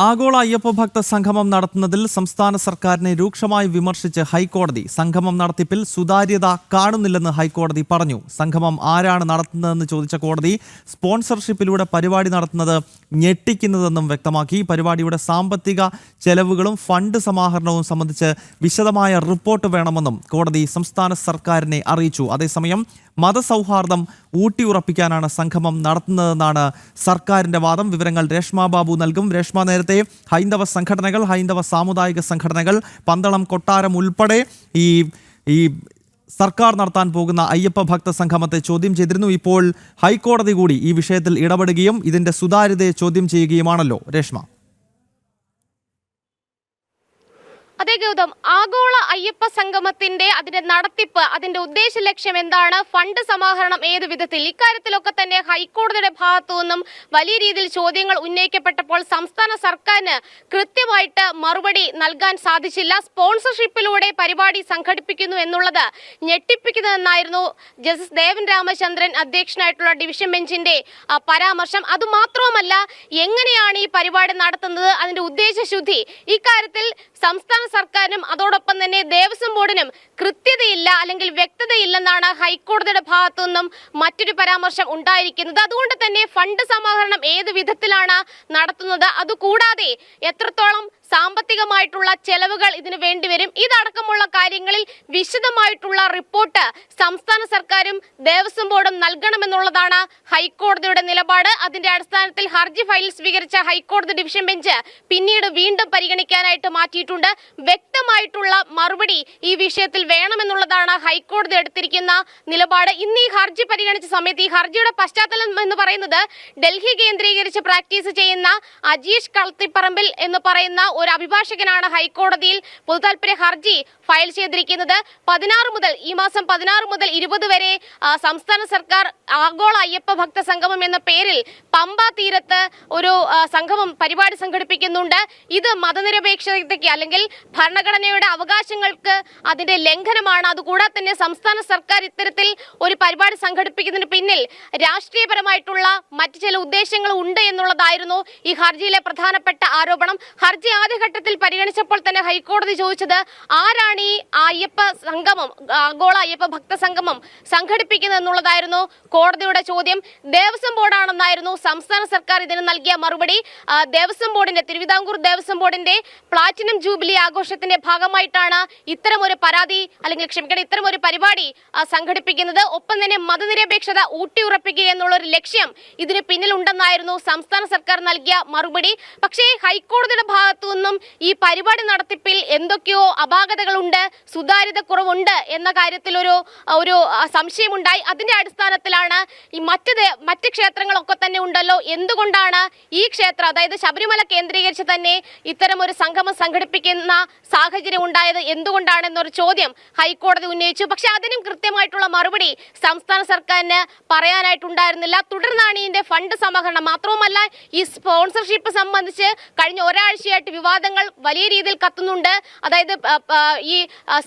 ആഗോള അയ്യപ്പ ഭക്ത സംഗമം നടത്തുന്നതിൽ സംസ്ഥാന സർക്കാരിനെ രൂക്ഷമായി വിമർശിച്ച് ഹൈക്കോടതി. സംഗമം നടത്തിപ്പിൽ സുതാര്യത കാണുന്നില്ലെന്ന് ഹൈക്കോടതി പറഞ്ഞു. സംഗമം ആരാണ് നടത്തുന്നതെന്ന് ചോദിച്ച കോടതി സ്പോൺസർഷിപ്പിലൂടെ പരിപാടി നടത്തുന്നത് ഞെട്ടിക്കുന്നതെന്നും വ്യക്തമാക്കി. പരിപാടിയുടെ സാമ്പത്തിക ചെലവുകളും ഫണ്ട് സമാഹരണവും സംബന്ധിച്ച് വിശദമായ റിപ്പോർട്ട് വേണമെന്നും കോടതി സംസ്ഥാന സർക്കാരിനെ അറിയിച്ചു. അതേസമയം മതസൗഹാർദ്ദം ഊട്ടിയുറപ്പിക്കാനാണ് സംഗമം നടത്തുന്നതെന്നാണ് സർക്കാരിന്റെ വാദം. വിവരങ്ങൾ രേഷ്മ ബാബു നൽകും. രേഷ്മ, നേരത്തെ ഹൈന്ദവ സംഘടനകൾ, ഹൈന്ദവ സാമുദായിക സംഘടനകൾ, പന്തളം കൊട്ടാരം ഉൾപ്പെടെ ഈ സർക്കാർ നടത്താൻ പോകുന്ന അയ്യപ്പ ഭക്ത സംഗമത്തെ ചോദ്യം ചെയ്തിരുന്നു. ഇപ്പോൾ ഹൈക്കോടതി കൂടി ഈ വിഷയത്തിൽ ഇടപെടുകയും ഇതിന്റെ സുതാര്യതയെ ചോദ്യം ചെയ്യുകയുമാണല്ലോ രേഷ്മ. അതേ ഗൗതം, ആഗോള അയ്യപ്പ സംഗമത്തിന്റെ അതിന്റെ നടത്തിപ്പ്, അതിന്റെ ഉദ്ദേശ ലക്ഷ്യം എന്താണ്, ഫണ്ട് സമാഹരണം ഏത് വിധത്തിൽ, ഇക്കാര്യത്തിലൊക്കെ തന്നെ ഹൈക്കോടതിയുടെ ഭാഗത്തു നിന്നും വലിയ രീതിയിൽ ചോദ്യങ്ങൾ ഉന്നയിക്കപ്പെട്ടപ്പോൾ സംസ്ഥാന സർക്കാരിന് കൃത്യമായിട്ട് മറുപടി നൽകാൻ സാധിച്ചില്ല. സ്പോൺസർഷിപ്പിലൂടെ പരിപാടി സംഘടിപ്പിക്കുന്നു എന്നുള്ളത് ഞെട്ടിപ്പിക്കുന്നതെന്നായിരുന്നു ജസ്റ്റിസ് ദേവൻ രാമചന്ദ്രൻ അധ്യക്ഷനായിട്ടുള്ള ഡിവിഷൻ ബെഞ്ചിന്റെ പരാമർശം. അതുമാത്രവുമല്ല, എങ്ങനെയാണ് ഈ പരിപാടി നടത്തുന്നത്, അതിന്റെ ഉദ്ദേശശുദ്ധി, ഇക്കാര്യത്തിൽ സംസ്ഥാന സർക്കാരിനും അതോടൊപ്പം തന്നെ ദേവസ്വം ബോർഡിനും കൃത്യതയില്ല, അല്ലെങ്കിൽ വ്യക്തതയില്ലെന്നാണ് ഹൈക്കോടതിയുടെ ഭാഗത്തു നിന്നും മറ്റൊരു പരാമർശം ഉണ്ടായിരിക്കുന്നത്. അതുകൊണ്ട് തന്നെ ഫണ്ട് സമാഹരണം ഏത് വിധത്തിലാണ് നടത്തുന്നത്, അതുകൂടാതെ എത്രത്തോളം സാമ്പത്തികമായിട്ടുള്ള ചെലവുകൾ ഇതിനു വേണ്ടിവരും, ഇതടക്കമുള്ള കാര്യങ്ങളിൽ വിശദമായിട്ടുള്ള റിപ്പോർട്ട് സംസ്ഥാന സർക്കാരും ദേവസ്വം ബോർഡും നൽകണമെന്നുള്ളതാണ് ഹൈക്കോടതിയുടെ നിലപാട്. അതിന്റെ അടിസ്ഥാനത്തിൽ ഹർജി ഫയൽ സ്വീകരിച്ച ഹൈക്കോടതി ഡിവിഷൻ ബെഞ്ച് പിന്നീട് വീണ്ടും പരിഗണിക്കാനായിട്ട് മാറ്റിയിട്ടുണ്ട്. വ്യക്തമായിട്ടുള്ള മറുപടി ഈ വിഷയത്തിൽ വേണമെന്നുള്ളതാണ് ഹൈക്കോടതി എടുത്തിരിക്കുന്ന നിലപാട്. ഇന്ന് ഈ ഹർജി പരിഗണിച്ച സമയത്ത് ഈ ഹർജിയുടെ പശ്ചാത്തലം എന്ന് പറയുന്നത് ഡൽഹി കേന്ദ്രീകരിച്ച് പ്രാക്ടീസ് ചെയ്യുന്ന അജീഷ് കളത്തിപ്പറമ്പിൽ എന്ന് പറയുന്ന ഒരു അഭിഭാഷകനാണ് ഹൈക്കോടതിയിൽ പൊതുതാൽപര്യ ഹർജി ഫയൽ ചെയ്തിരിക്കുന്നത്. ഈ മാസം 16 മുതൽ 20 വരെ സംസ്ഥാന സർക്കാർ ആഗോള അയ്യപ്പ ഭക്ത സംഗമം എന്ന പേരിൽ പമ്പ തീരത്ത് ഒരു പരിപാടി സംഘടിപ്പിക്കുന്നുണ്ട്. ഇത് മതനിരപേക്ഷതയ്ക്ക് അല്ലെങ്കിൽ ഭരണഘടനയുടെ അവകാശങ്ങൾക്ക് അതിന്റെ ലംഘനമാണ്. അതുകൂടാതെ തന്നെ സംസ്ഥാന സർക്കാർ ഇത്തരത്തിൽ ഒരു പരിപാടി സംഘടിപ്പിക്കുന്നതിന് പിന്നിൽ രാഷ്ട്രീയപരമായിട്ടുള്ള മറ്റു ചില ഉദ്ദേശങ്ങൾ ഉണ്ട് എന്നുള്ളതായിരുന്നു ഈ ഹർജിയിലെ പ്രധാനപ്പെട്ട ആരോപണം. ഹർജി ആദ്യഘട്ടത്തിൽ പരിഗണിച്ചപ്പോൾ തന്നെ ഹൈക്കോടതി ചോദിച്ചത് ആരാണ് ഈ അയ്യപ്പ സംഗമം, ആഗോള അയ്യപ്പ ഭക്ത സംഗമം സംഘടിപ്പിക്കുന്നത് എന്നുള്ളതായിരുന്നു കോടതിയുടെ ചോദ്യം. ദേവസ്വം ബോർഡാണെന്നായിരുന്നു സംസ്ഥാന സർക്കാർ ഇതിന് നൽകിയ മറുപടി. ദേവസ്വം ബോർഡിന്റെ, തിരുവിതാംകൂർ ദേവസ്വം ബോർഡിന്റെ പ്ലാറ്റിനം ജൂബിലി ആഘോഷത്തിന്റെ ഭാഗമായിട്ടാണ് ഇത്തരമൊരു പരിപാടി സംഘടിപ്പിക്കുന്നത്. ഒപ്പം തന്നെ മതനിരപേക്ഷത ഊട്ടിയുറപ്പിക്കുക എന്നുള്ളൊരു ലക്ഷ്യം ഇതിന് പിന്നിലുണ്ടെന്നായിരുന്നു സംസ്ഥാന സർക്കാർ നൽകിയ മറുപടി. പക്ഷേ ഹൈക്കോടതിയുടെ ഭാഗത്തു നിന്നും ഈ പരിപാടി നടത്തിപ്പിൽ എന്തൊക്കെയോ അപാകതകളുണ്ട്, സുതാര്യത കുറവുണ്ട് എന്ന കാര്യത്തിൽ ഒരു സംശയമുണ്ടായി. അതിന്റെ അടിസ്ഥാനത്തിലാണ് ഈ മറ്റ് ക്ഷേത്രങ്ങളൊക്കെ തന്നെ ഉണ്ടല്ലോ, എന്തുകൊണ്ടാണ് ഈ ക്ഷേത്രം, അതായത് ശബരിമല കേന്ദ്രീകരിച്ച് തന്നെ ഇത്തരം ഒരു സംഗമം സംഘടിപ്പിക്കുന്ന സാഹചര്യം ഉണ്ടായത് എന്തുകൊണ്ടാണെന്നൊരു ചോദ്യം ഹൈക്കോടതി ഉന്നയിച്ചു. പക്ഷെ അതിനും കൃത്യമായിട്ടുള്ള മറുപടി സംസ്ഥാന സർക്കാരിന് പറയാനായിട്ടുണ്ടായിരുന്നില്ല. തുടർന്നാണ് ഇതിന്റെ ഫണ്ട് സമാഹരണം, മാത്രവുമല്ല ഈ സ്പോൺസർഷിപ്പ് സംബന്ധിച്ച് കഴിഞ്ഞ ഒരാഴ്ചയായിട്ട് വിവാദങ്ങൾ വലിയ രീതിയിൽ കത്തുന്നുണ്ട്. അതായത് ഈ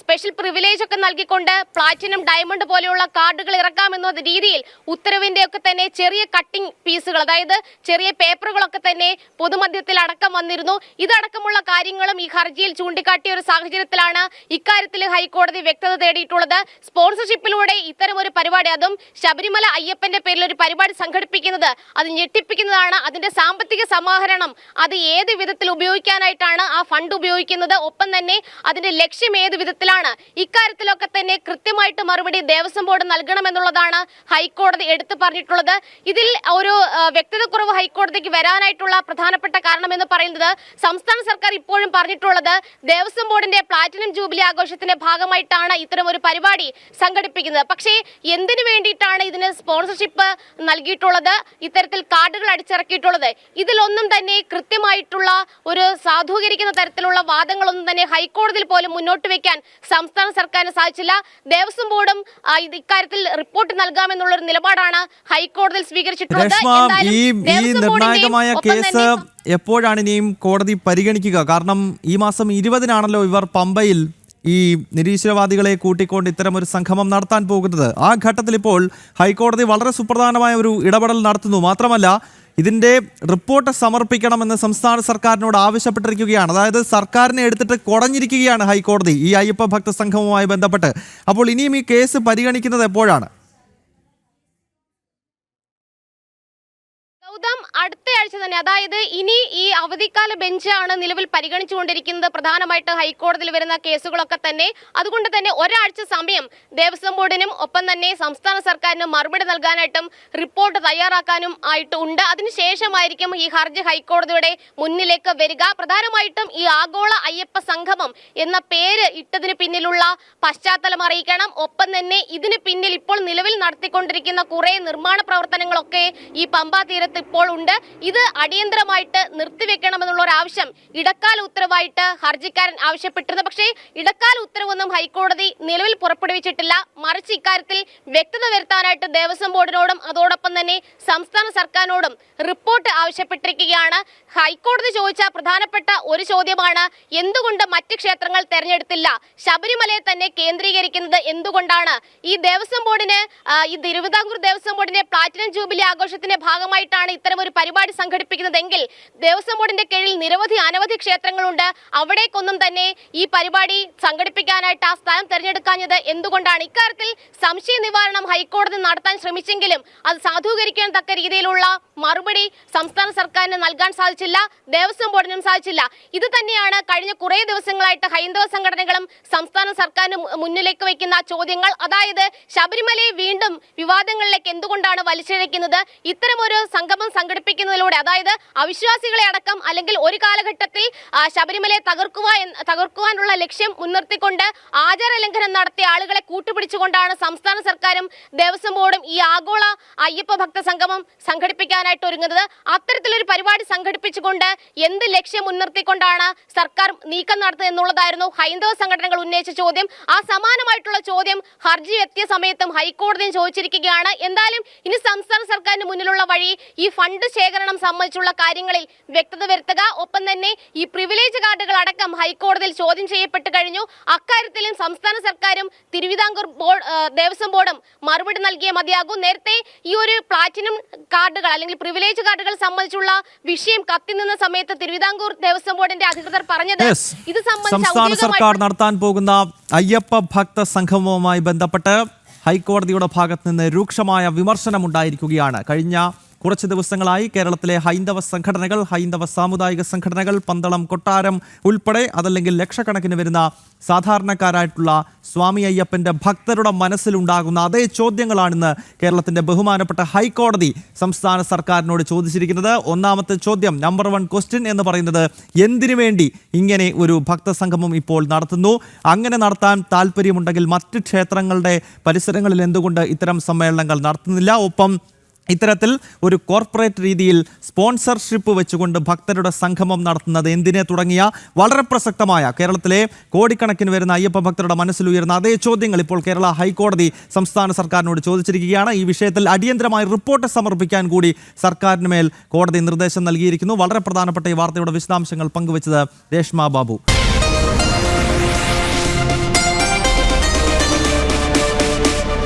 സ്പെഷ്യൽ പ്രിവിലേജ് ഒക്കെ നൽകിക്കൊണ്ട് പ്ലാറ്റിനം, ഡയമണ്ട് പോലെയുള്ള കാർഡുകൾ ഇറക്കാമെന്ന രീതിയിൽ ഉത്തരവിന്റെ ഒക്കെ തന്നെ ചെറിയ കട്ടിംഗ് പീസുകൾ, അതായത് ചെറിയ പേപ്പറുകളൊക്കെ തന്നെ പൊതുമധ്യത്തിൽ അടക്കം വന്നിരുന്നു. ഇതടക്കമുള്ള കാര്യങ്ങളും ഈ ഹർജിയിൽ ചൂണ്ടിക്കാട്ടിയ ഒരു സാഹചര്യത്തിലാണ് ഇക്കാര്യത്തിൽ ഹൈക്കോടതി വ്യക്തത തേടിയിട്ടുള്ളത്. സ്പോൺസർഷിപ്പിലൂടെ ഇത്തരം ഒരു പരിപാടി, അതും ശബരിമല അയ്യപ്പന്റെ പേരിൽ ഒരു പരിപാടി സംഘടിപ്പിക്കുന്നത് അത് ഞെട്ടിപ്പിക്കുന്നതാണ്. അതിന്റെ സാമ്പത്തിക സമാഹരണം അത് ഏത് വിധത്തിൽ ഉപയോഗിക്കാനായിട്ടാണ് ആ ഫണ്ട് ഉപയോഗിക്കുന്നത്, ഒപ്പം തന്നെ അതിന്റെ ലക്ഷ്യം ഏത് വിധത്തിലാണ്, ഇക്കാര്യത്തിലൊക്കെ തന്നെ കൃത്യമായിട്ട് മറുപടി ദേവസ്വം ബോർഡ് നൽകണമെന്നുള്ളതാണ് ഹൈക്കോടതി എടുത്തു പറഞ്ഞിട്ടുള്ളത്. ഇതിൽ ഒരു വ്യക്തതക്കുറവ് ഹൈക്കോടതിക്ക് വരാനായിട്ടുള്ള പ്രധാനപ്പെട്ട കാരണം എന്ന് പറയുന്നത് സംസ്ഥാന സർക്കാർ ഇപ്പോഴും പറഞ്ഞിട്ടുള്ളത് ദേവസ്വം ബോർഡിന്റെ പ്ലാറ്റിനം ജൂബിലി ആഘോഷത്തിന്റെ ഭാഗമായിട്ടാണ് ഇത്തരം ഒരു പരിപാടി സംഘടിപ്പിക്കുന്നത്. പക്ഷേ എന്തിനു വേണ്ടിയിട്ടാണ് ഇതിന് സ്പോൺസർഷിപ്പ് നൽകിയിട്ടുള്ളത്, ഇത്തരത്തിൽ കാർഡുകൾ അടിച്ചിറക്കിയിട്ടുള്ളത്, ഇതിലൊന്നും തന്നെ കൃത്യമായിട്ടുള്ള ഒരു സാധൂകരിക്കുന്ന തരത്തിലുള്ള വാദങ്ങളൊന്നും തന്നെ ഹൈക്കോടതിയിൽ പോലും മുന്നോട്ട് വെക്കാൻ സംസ്ഥാന സർക്കാരിന് സാധിച്ചില്ല. ദേവസ്വം ബോർഡും ഇക്കാര്യത്തിൽ റിപ്പോർട്ട് നൽകാമെന്നുള്ള ഒരു നിലപാടാണ് ഹൈക്കോടതിയിൽ സ്വീകരിച്ചിട്ടുള്ളത്. നിർണായകമായ കേസ് എപ്പോഴാണ് ഇനിയും കോടതി പരിഗണിക്കുക? കാരണം ഈ മാസം 20-നാണല്ലോ ഇവർ പമ്പയിൽ ഈ നിരീശ്വരവാദികളെ കൂട്ടിക്കൊണ്ട് ഇത്തരമൊരു സംഗമം നടത്താൻ പോകുന്നത്. ആ ഘട്ടത്തിൽ ഇപ്പോൾ ഹൈക്കോടതി വളരെ സുപ്രധാനമായ ഒരു ഇടപെടൽ നടത്തുന്നു. മാത്രമല്ല ഇതിന്റെ റിപ്പോർട്ട് സമർപ്പിക്കണമെന്ന് സംസ്ഥാന സർക്കാരിനോട് ആവശ്യപ്പെട്ടിരിക്കുകയാണ്. അതായത് സർക്കാരിനെ എടുത്തിട്ട് കുടഞ്ഞിരിക്കുകയാണ് ഹൈക്കോടതി ഈ അയ്യപ്പ ഭക്ത സംഘവുമായി ബന്ധപ്പെട്ട്. അപ്പോൾ ഇനിയും ഈ കേസ് പരിഗണിക്കുന്നത് എപ്പോഴാണ്? അടുത്ത ആഴ്ച തന്നെ, അതായത് ഇനി ഈ അവധിക്കാല ബെഞ്ചാണ് നിലവിൽ പരിഗണിച്ചുകൊണ്ടിരിക്കുന്നത് പ്രധാനമായിട്ട് ഹൈക്കോടതിയിൽ വരുന്ന കേസുകളൊക്കെ തന്നെ. അതുകൊണ്ട് തന്നെ ഒരാഴ്ച സമയം ദേവസ്വം ബോർഡിനും ഒപ്പം തന്നെ സംസ്ഥാന സർക്കാരിനും മറുപടി നൽകാനായിട്ടും റിപ്പോർട്ട് തയ്യാറാക്കാനും ആയിട്ട് ഉണ്ട്. അതിനുശേഷമായിരിക്കും ഈ ഹർജി ഹൈക്കോടതിയുടെ മുന്നിലേക്ക് വരിക. പ്രധാനമായിട്ടും ഈ ആഗോള അയ്യപ്പ സംഗമം എന്ന പേര് ഇട്ടതിന് പിന്നിലുള്ള പശ്ചാത്തലം അറിയിക്കണം. ഒപ്പം തന്നെ ഇതിന് പിന്നിൽ ഇപ്പോൾ നിലവിൽ നടത്തിക്കൊണ്ടിരിക്കുന്ന കുറെ നിർമ്മാണ പ്രവർത്തനങ്ങളൊക്കെ ഈ പമ്പാ തീരത്ത് ഇപ്പോൾ ഉണ്ട്. ഇത് അടിയന്തരമായിട്ട് നിർത്തിവെക്കണമെന്നുള്ള ഒരു ആവശ്യം ഇടക്കാല ഉത്തരവായിട്ട് ഹർജിക്കാരൻ ആവശ്യപ്പെട്ടിരുന്നു. പക്ഷേ ഇടക്കാല ഉത്തരവൊന്നും ഹൈക്കോടതി നിലവിൽ പുറപ്പെടുവിച്ചിട്ടില്ല. മറിച്ച് ഇക്കാര്യത്തിൽ വ്യക്തത വരുത്താനായിട്ട് ദേവസ്വം ബോർഡിനോടും അതോടൊപ്പം തന്നെ സംസ്ഥാന സർക്കാരിനോടും റിപ്പോർട്ട് ആവശ്യപ്പെട്ടിരിക്കുകയാണ്. ഹൈക്കോടതി ചോദിച്ച പ്രധാനപ്പെട്ട ഒരു ചോദ്യമാണ് എന്തുകൊണ്ട് മറ്റ് ക്ഷേത്രങ്ങൾ തെരഞ്ഞെടുത്തില്ല, ശബരിമലയെ തന്നെ കേന്ദ്രീകരിക്കുന്നത് എന്തുകൊണ്ടാണ്? ഈ ദേവസ്വം ബോർഡിന് ഈ തിരുവിതാംകൂർ ദേവസ്വം ബോർഡിന്റെ പ്ലാറ്റിനം ജൂബിലി ആഘോഷത്തിന്റെ ഭാഗമായിട്ടാണ് ഇത്തരം ഒരു പരിപാടി സംഘടിപ്പിക്കുന്നതെങ്കിൽ ദേവസ്വം ബോർഡിന്റെ കീഴിൽ അനവധി ക്ഷേത്രങ്ങളുണ്ട്. അവിടേക്കൊന്നും തന്നെ ഈ പരിപാടി സംഘടിപ്പിക്കാനായിട്ട് ആ സ്ഥലം തെരഞ്ഞെടുക്കാഞ്ഞത് എന്തുകൊണ്ടാണ്? ഇക്കാര്യത്തിൽ സംശയ നിവാരണം ഹൈക്കോടതി നടത്താൻ ശ്രമിച്ചെങ്കിലും അത് സാധൂകരിക്കാൻ തക്ക രീതിയിലുള്ള മറുപടി സംസ്ഥാന സർക്കാരിന് നൽകാൻ സാധിച്ചില്ല, ദേവസ്വം ബോർഡിനും സാധിച്ചില്ല. ഇത് തന്നെയാണ് കഴിഞ്ഞ കുറേ ദിവസങ്ങളായിട്ട് ഹൈന്ദവ സംഘടനകളും സംസ്ഥാന സർക്കാരിന് മുന്നിലേക്ക് വയ്ക്കുന്ന ചോദ്യങ്ങൾ. അതായത് ശബരിമലയെ വീണ്ടും വിവാദങ്ങളിലേക്ക് എന്തുകൊണ്ടാണ് വലിച്ചിഴക്കുന്നത്? ഇത്തരമൊരു സംഗമം സംഘടിപ്പിക്കുന്നതിലൂടെ, അതായത് അവിശ്വാസികളെ അടക്കം അല്ലെങ്കിൽ ഒരു കാലഘട്ടത്തിൽ ശബരിമലയെ തകർക്കുവാനുള്ള ലക്ഷ്യം മുൻനിർത്തിക്കൊണ്ട് ആചാര ലംഘനം നടത്തിയ ആളുകളെ കൂട്ടുപിടിച്ചുകൊണ്ടാണ് സംസ്ഥാന സർക്കാരും ദേവസ്വം ബോർഡും ഈ ആഗോള അയ്യപ്പ ഭക്ത സംഗമം സംഘടിപ്പിക്കാനായിട്ട് ഒരുങ്ങുന്നത്. അത്തരത്തിലൊരു പരിപാടി സംഘടിപ്പിച്ചുകൊണ്ട് എന്ത് ലക്ഷ്യം മുൻനിർത്തിക്കൊണ്ടാണ് സർക്കാർ നീക്കം നടത്തുന്നത് എന്നുള്ളതായിരുന്നു ഹൈന്ദവ സംഘടനകൾ ഉന്നയിച്ച ചോദ്യം. ആ സമാനമായിട്ടുള്ള ചോദ്യം ഹർജി എത്തിയ സമയത്തും ഹൈക്കോടതിയും ചോദിച്ചിരിക്കുകയാണ്. എന്തായാലും ഇനി സംസ്ഥാന സർക്കാരിന് മുന്നിലുള്ള വഴി ഈ ഫണ്ട് ശേഖരണം സംബന്ധിച്ചുള്ള കാര്യങ്ങളിൽ വ്യക്തത വരുത്തുക. ഒപ്പം തന്നെ ഈ പ്രിവിലേജ് കാർഡുകൾ അടക്കം ഹൈക്കോടതിയിൽ ചോദ്യം ചെയ്യപ്പെട്ട് കഴിഞ്ഞു. അക്കാര്യത്തിലും സംസ്ഥാന സർക്കാരും തിരുവിതാംകൂർ ദേവസ്വം ബോർഡും മറുപടി നൽകിയേ മതിയാകൂ. നേരത്തെ ഈ ഒരു പ്ലാറ്റിനം കാർഡുകൾ അല്ലെങ്കിൽ പ്രിവിലേജ് കാർഡുകൾ സംബന്ധിച്ചുള്ള വിഷയം കത്തിനിന്ന സമയത്ത് തിരുവിതാംകൂർ ദേവസ്വം ബോർഡിന്റെ അധികൃതർ പറഞ്ഞത് ഇത് സംസ്ഥാന സർക്കാർ നടത്താൻ പോകുന്ന അയ്യപ്പ ഭക്ത സംഗമവുമായി ബന്ധപ്പെട്ട് ഹൈക്കോടതിയുടെ ഭാഗത്ത് നിന്ന് രൂക്ഷമായ വിമർശനമുണ്ടായിരിക്കുകയാണ്. കഴിഞ്ഞ കുറച്ച് ദിവസങ്ങളായി കേരളത്തിലെ ഹൈന്ദവ സംഘടനകൾ, ഹൈന്ദവ സാമുദായിക സംഘടനകൾ, പന്തളം കൊട്ടാരം ഉൾപ്പെടെ അതല്ലെങ്കിൽ ലക്ഷക്കണക്കിന് വരുന്ന സാധാരണക്കാരായിട്ടുള്ള സ്വാമി അയ്യപ്പന്റെ ഭക്തരുടെ മനസ്സിലുണ്ടാകുന്ന അതേ ചോദ്യങ്ങളാണിന്ന് കേരളത്തിന്റെ ബഹുമാനപ്പെട്ട ഹൈക്കോടതി സംസ്ഥാന സർക്കാരിനോട് ചോദിച്ചിരിക്കുന്നത്. ഒന്നാമത്തെ ചോദ്യം, നമ്പർ 1 ക്വസ്റ്റ്യൻ എന്ന് പറയുന്നത്, എന്തിനു വേണ്ടി ഇങ്ങനെ ഒരു ഭക്തസംഗമം ഇപ്പോൾ നടത്തുന്നു? അങ്ങനെ നടത്താൻ താല്പര്യമുണ്ടെങ്കിൽ മറ്റ് ക്ഷേത്രങ്ങളുടെ പരിസരങ്ങളിൽ എന്തുകൊണ്ട് ഇത്തരം സമ്മേളനങ്ങൾ നടത്തുന്നില്ല? ഒപ്പം ഇത്തരത്തിൽ ഒരു കോർപ്പറേറ്റ് രീതിയിൽ സ്പോൺസർഷിപ്പ് വെച്ചുകൊണ്ട് ഭക്തരുടെ സംഗമം നടത്തുന്നത് എന്തിനെ തുടങ്ങിയ വളരെ പ്രസക്തമായ കേരളത്തിലെ കോടിക്കണക്കിന് വരുന്ന അയ്യപ്പ ഭക്തരുടെ മനസ്സിലുയർന്ന അതേ ചോദ്യങ്ങൾ ഇപ്പോൾ കേരള ഹൈക്കോടതി സംസ്ഥാന സർക്കാരിനോട് ചോദിച്ചിരിക്കുകയാണ്. ഈ വിഷയത്തിൽ അടിയന്തരമായി റിപ്പോർട്ട് സമർപ്പിക്കാൻ കൂടി സർക്കാരിന് മേൽ കോടതി നിർദ്ദേശം നൽകിയിരിക്കുന്നു. വളരെ പ്രധാനപ്പെട്ട ഈ വാർത്തയുടെ വിശദാംശങ്ങൾ പങ്കുവച്ചത് രേഷ്മ ബാബു.